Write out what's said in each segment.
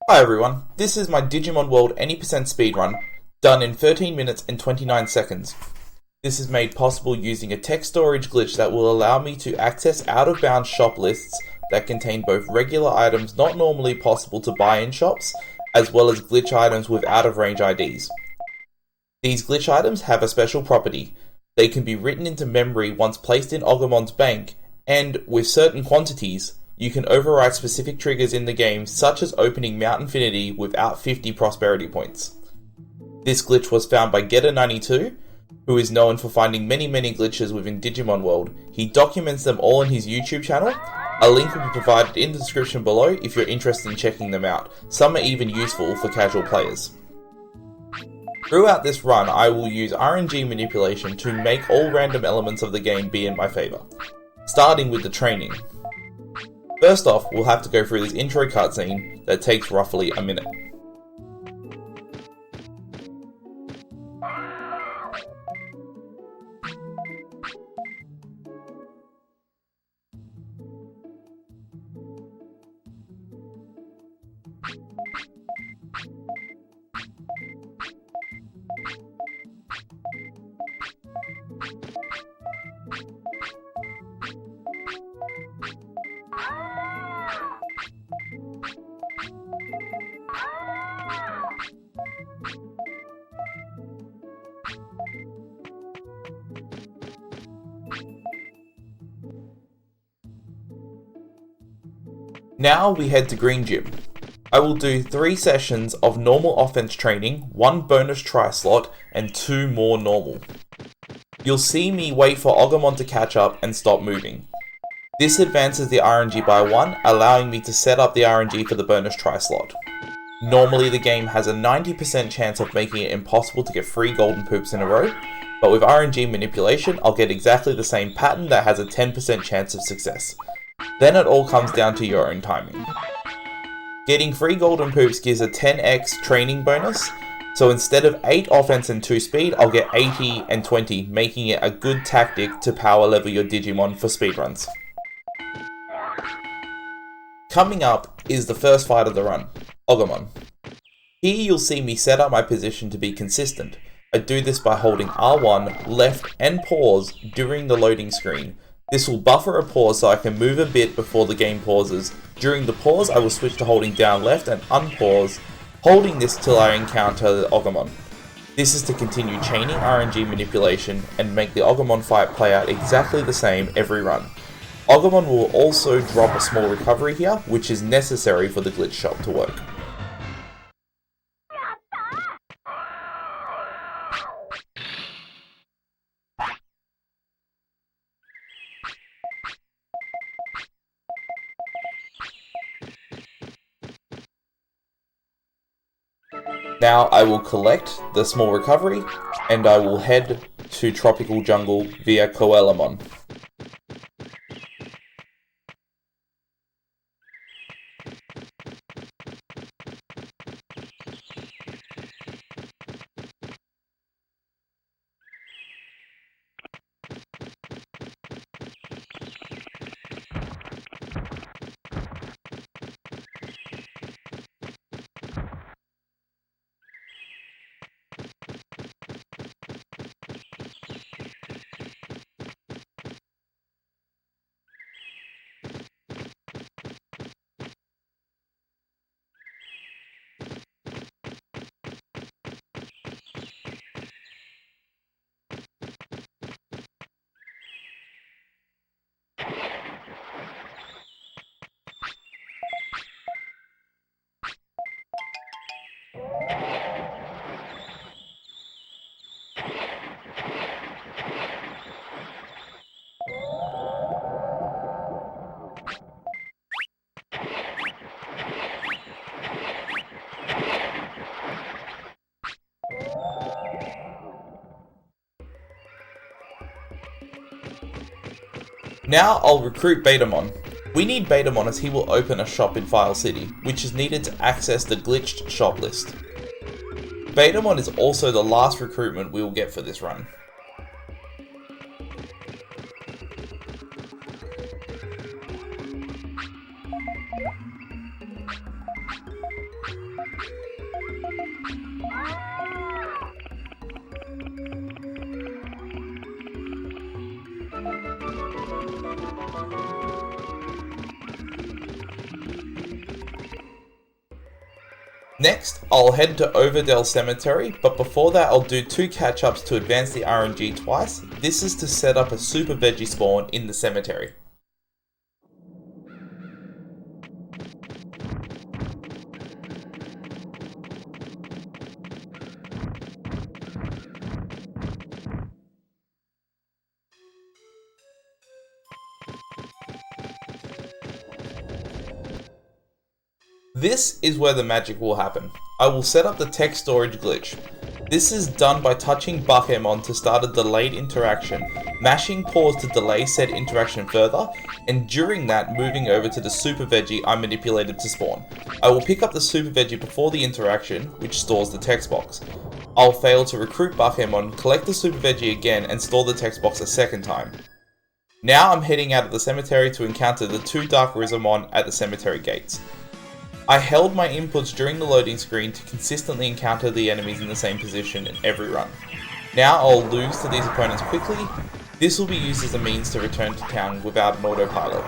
Hi everyone, this is my Digimon World any% speedrun, done in 13 minutes and 29 seconds. This is made possible using a text storage glitch that will allow me to access out-of-bounds shop lists that contain both regular items not normally possible to buy in shops, as well as glitch items with out-of-range IDs. These glitch items have a special property. They can be written into memory once placed in Ogamon's bank, and, with certain quantities, you can override specific triggers in the game, such as opening Mount Infinity without 50 prosperity points. This glitch was found by Getter92, who is known for finding many glitches within Digimon World. He documents them all on his YouTube channel. A link will be provided in the description below if you're interested in checking them out. Some are even useful for casual players. Throughout this run, I will use RNG manipulation to make all random elements of the game be in my favour, starting with the training. First off, we'll have to go through this intro cutscene that takes roughly a minute. Now we head to Green Gym. I will do 3 sessions of normal offense training, 1 bonus try slot, and 2 more normal. You'll see me wait for Agumon to catch up and stop moving. This advances the RNG by 1, allowing me to set up the RNG for the bonus try slot. Normally the game has a 90% chance of making it impossible to get 3 golden poops in a row, but with RNG manipulation I'll get exactly the same pattern that has a 10% chance of success. Then it all comes down to your own timing. Getting 3 golden poops gives a 10x training bonus, so instead of 8 offense and 2 speed, I'll get 80 and 20, making it a good tactic to power level your Digimon for speedruns. Coming up is the first fight of the run, Agumon. Here you'll see me set up my position to be consistent. I do this by holding R1, left and pause during the loading screen. This will buffer a pause so I can move a bit before the game pauses. During the pause, I will switch to holding down left and unpause, holding this till I encounter the Agumon. This is to continue chaining RNG manipulation and make the Agumon fight play out exactly the same every run. Agumon will also drop a small recovery here, which is necessary for the glitch shop to work. Now I will collect the small recovery, and I will head to Tropical Jungle via Coelamon. Now I'll recruit Betamon. We need Betamon as he will open a shop in File City, which is needed to access the glitched shop list. Betamon is also the last recruitment we will get for this run. Next, I'll head to Overdale Cemetery, but before that I'll do 2 catch-ups to advance the RNG twice. This is to set up a super veggie spawn in the cemetery. This is where the magic will happen. I will set up the text storage glitch. This is done by touching Buckemon to start a delayed interaction, mashing pause to delay said interaction further, and during that moving over to the super veggie I manipulated to spawn. I will pick up the super veggie before the interaction, which stores the text box. I'll fail to recruit Buckemon, collect the super veggie again, and store the text box a second time. Now I'm heading out of the cemetery to encounter the 2 Dark Rizomon at the cemetery gates. I held my inputs during the loading screen to consistently encounter the enemies in the same position in every run. Now I'll lose to these opponents quickly. This will be used as a means to return to town without an autopilot.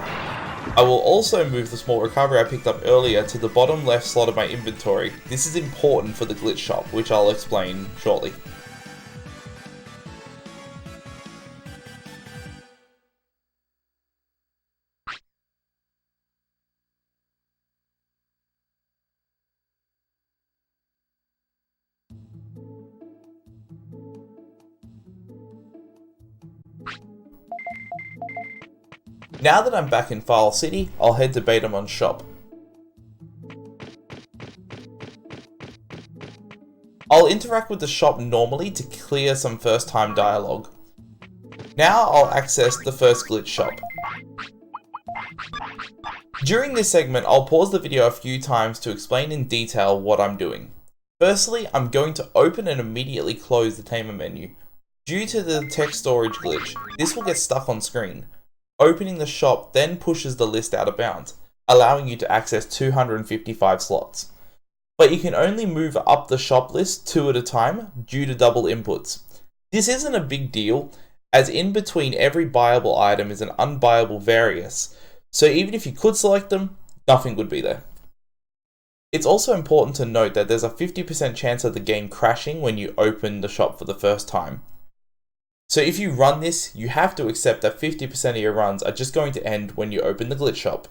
I will also move the small recovery I picked up earlier to the bottom left slot of my inventory. This is important for the glitch shop, which I'll explain shortly. Now that I'm back in File City, I'll head to Betamon's shop. I'll interact with the shop normally to clear some first time dialogue. Now I'll access the first glitch shop. During this segment, I'll pause the video a few times to explain in detail what I'm doing. Firstly, I'm going to open and immediately close the tamer menu. Due to the text storage glitch, this will get stuck on screen. Opening the shop then pushes the list out of bounds, allowing you to access 255 slots. But you can only move up the shop list 2 at a time due to double inputs. This isn't a big deal, as in between every buyable item is an unbuyable various, so even if you could select them, nothing would be there. It's also important to note that there's a 50% chance of the game crashing when you open the shop for the first time. So if you run this, you have to accept that 50% of your runs are just going to end when you open the glitch shop.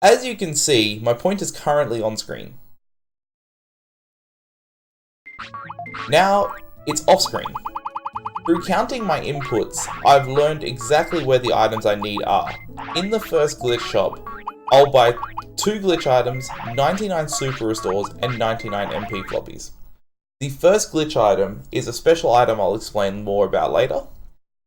As you can see, my point is currently on screen. Now, it's off screen. Through counting my inputs, I've learned exactly where the items I need are. In the first glitch shop, I'll buy 2 glitch items, 99 super restores, and 99 MP floppies. The first glitch item is a special item I'll explain more about later.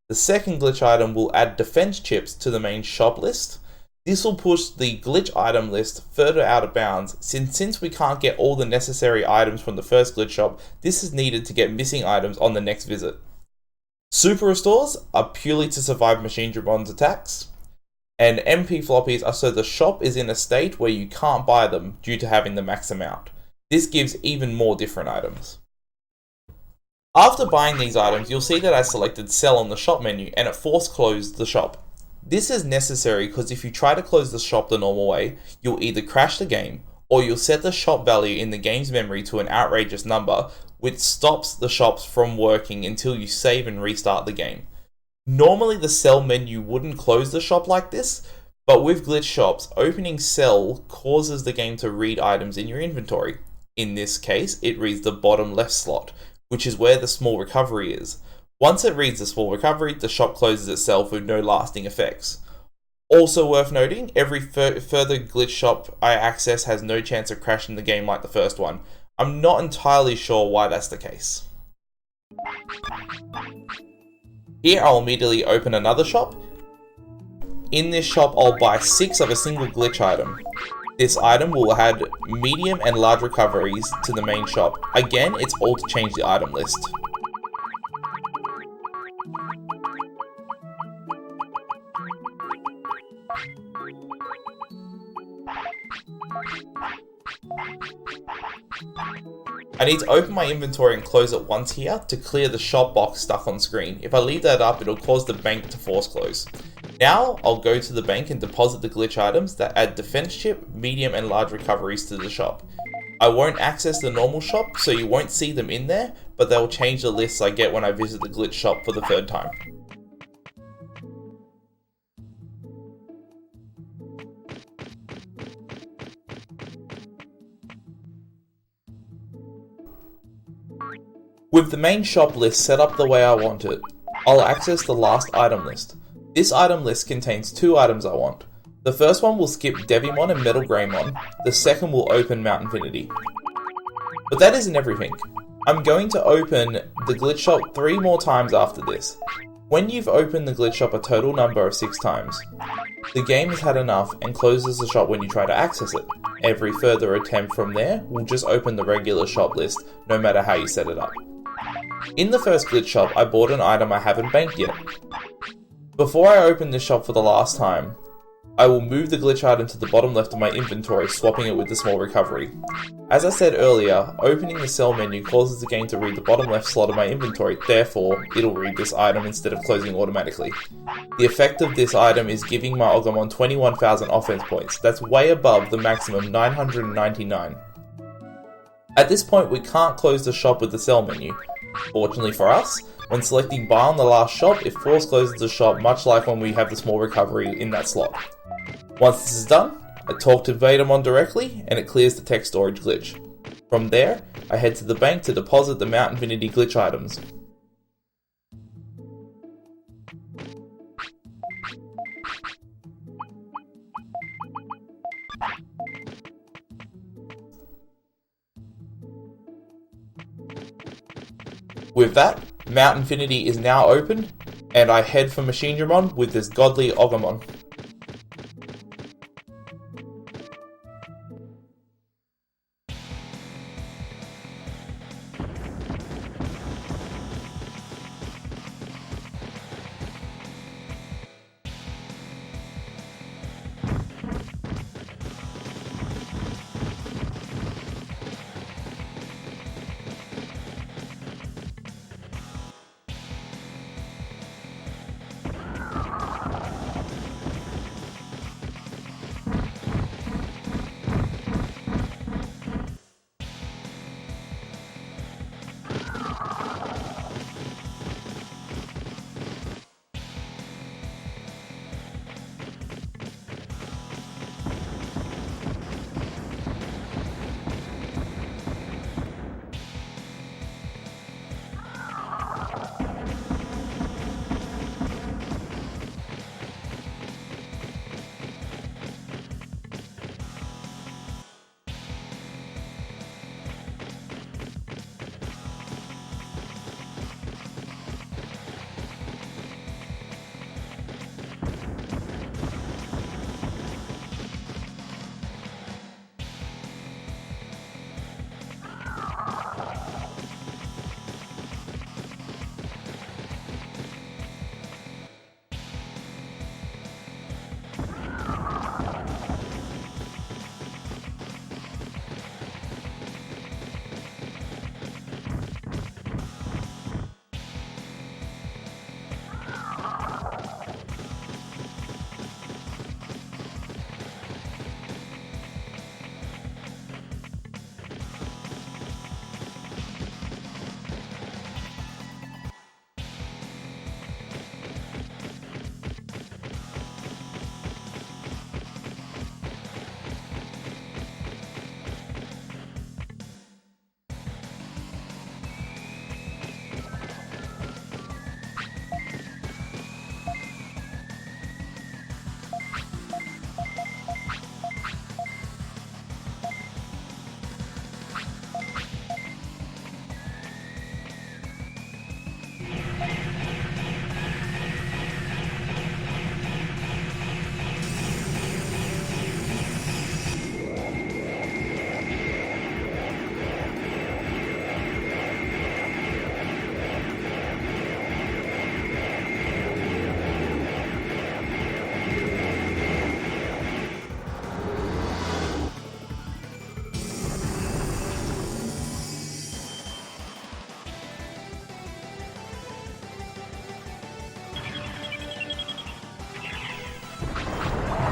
The second glitch item will add defense chips to the main shop list. This will push the glitch item list further out of bounds, since we can't get all the necessary items from the first glitch shop, this is needed to get missing items on the next visit. Super restores are purely to survive Machine Dramon's attacks, and MP floppies are so the shop is in a state where you can't buy them due to having the max amount. This gives even more different items. After buying these items, you'll see that I selected sell on the shop menu and it force closed the shop. This is necessary because if you try to close the shop the normal way, you'll either crash the game or you'll set the shop value in the game's memory to an outrageous number, which stops the shops from working until you save and restart the game. Normally the sell menu wouldn't close the shop like this, but with glitch shops, opening sell causes the game to read items in your inventory. In this case, it reads the bottom left slot, which is where the small recovery is. Once it reads the small recovery, the shop closes itself with no lasting effects. Also worth noting, every further glitch shop I access has no chance of crashing the game like the first one. I'm not entirely sure why that's the case. Here I'll immediately open another shop. In this shop I'll buy 6 of a single glitch item. This item will add medium and large recoveries to the main shop. Again, it's all to change the item list. I need to open my inventory and close it once here to clear the shop box stuck on screen. If I leave that up, it'll cause the bank to force close. Now I'll go to the bank and deposit the glitch items that add defense chip, medium and large recoveries to the shop. I won't access the normal shop, so you won't see them in there, but they'll change the lists I get when I visit the glitch shop for the third time. With the main shop list set up the way I want it, I'll access the last item list. This item list contains 2 items I want. The first one will skip Digimon and Metal Greymon, the second will open Mount Infinity. But that isn't everything. I'm going to open the glitch shop 3 more times after this. When you've opened the glitch shop a total number of 6 times, the game has had enough and closes the shop when you try to access it. Every further attempt from there will just open the regular shop list, no matter how you set it up. In the first glitch shop, I bought an item I haven't banked yet. Before I open this shop for the last time, I will move the glitch item to the bottom left of my inventory, swapping it with the small recovery. As I said earlier, opening the sell menu causes the game to read the bottom left slot of my inventory, therefore, it'll read this item instead of closing automatically. The effect of this item is giving my Agumon 21,000 offense points. That's way above the maximum 999. At this point, we can't close the shop with the sell menu. Fortunately for us, when selecting buy on the last shop, it force closes the shop, much like when we have the small recovery in that slot. Once this is done, I talk to Vatamon directly and it clears the text storage glitch. From there, I head to the bank to deposit the Mount Infinity glitch items. With that, Mount Infinity is now open, and I head for Machinedramon with this godly Agumon.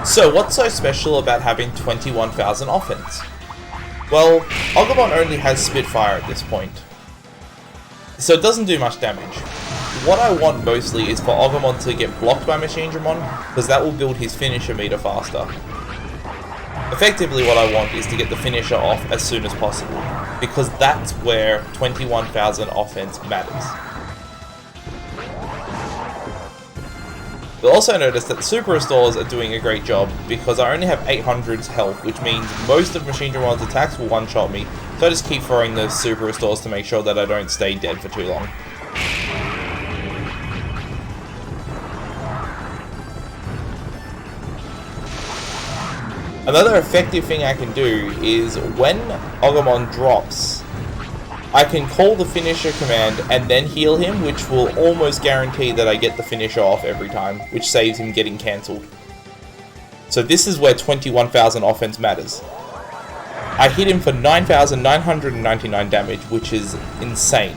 So what's so special about having 21,000 offense? Well, Agumon only has Spitfire at this point, so it doesn't do much damage. What I want mostly is for Agumon to get blocked by Machinedramon, because that will build his finisher meter faster. Effectively what I want is to get the finisher off as soon as possible, because that's where 21,000 offense matters. You'll also notice that the Super Restores are doing a great job, because I only have 800 health, which means most of Machinedramon's attacks will one-shot me, so I just keep throwing the Super Restores to make sure that I don't stay dead for too long. Another effective thing I can do is when Agumon drops, I can call the finisher command and then heal him, which will almost guarantee that I get the finisher off every time, which saves him getting cancelled. So this is where 21,000 offense matters. I hit him for 9,999 damage, which is insane.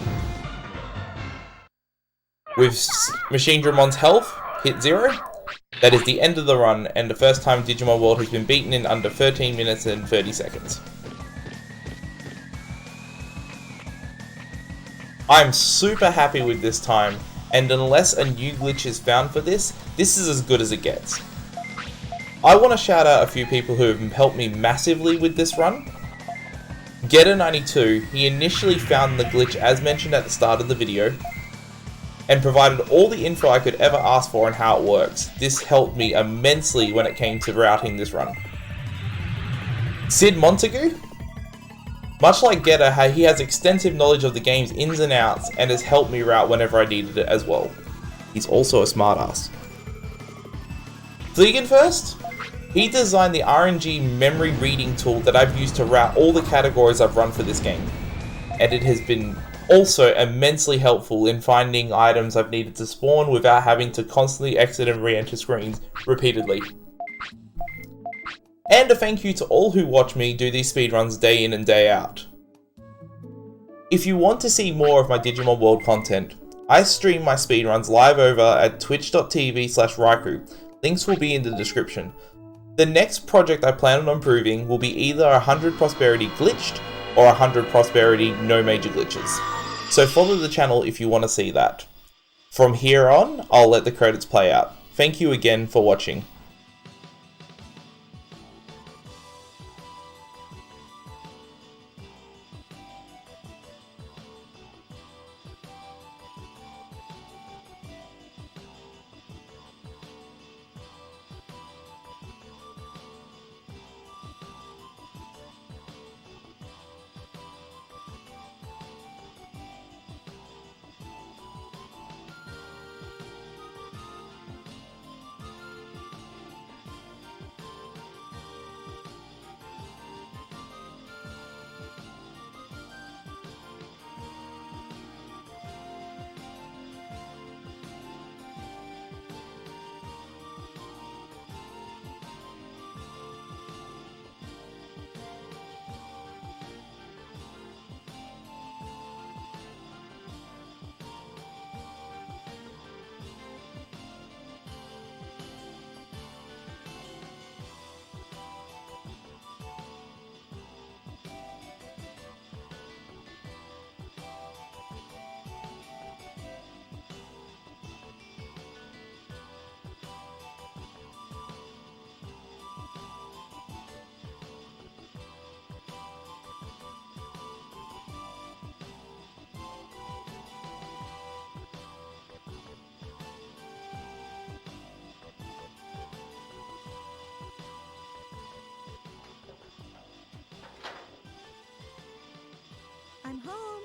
With Machinedramon's health hit 0, that is the end of the run, and the first time Digimon World has been beaten in under 13 minutes and 30 seconds. I'm super happy with this time, and unless a new glitch is found for this, this is as good as it gets. I want to shout out a few people who have helped me massively with this run. Getter92, he initially found the glitch as mentioned at the start of the video, and provided all the info I could ever ask for on how it works. This helped me immensely when it came to routing this run. Sid Montague? Much like Getter, he has extensive knowledge of the game's ins and outs and has helped me route whenever I needed it as well. He's also a smartass. Fliegenfirst? He designed the RNG memory reading tool that I've used to route all the categories I've run for this game, and it has been also immensely helpful in finding items I've needed to spawn without having to constantly exit and re-enter screens repeatedly. And a thank you to all who watch me do these speedruns day in and day out. If you want to see more of my Digimon World content, I stream my speedruns live over at twitch.tv/Raikou. Links will be in the description. The next project I plan on improving will be either 100 Prosperity Glitched or 100 Prosperity No Major Glitches. So follow the channel if you want to see that. From here on, I'll let the credits play out. Thank you again for watching. I'm home.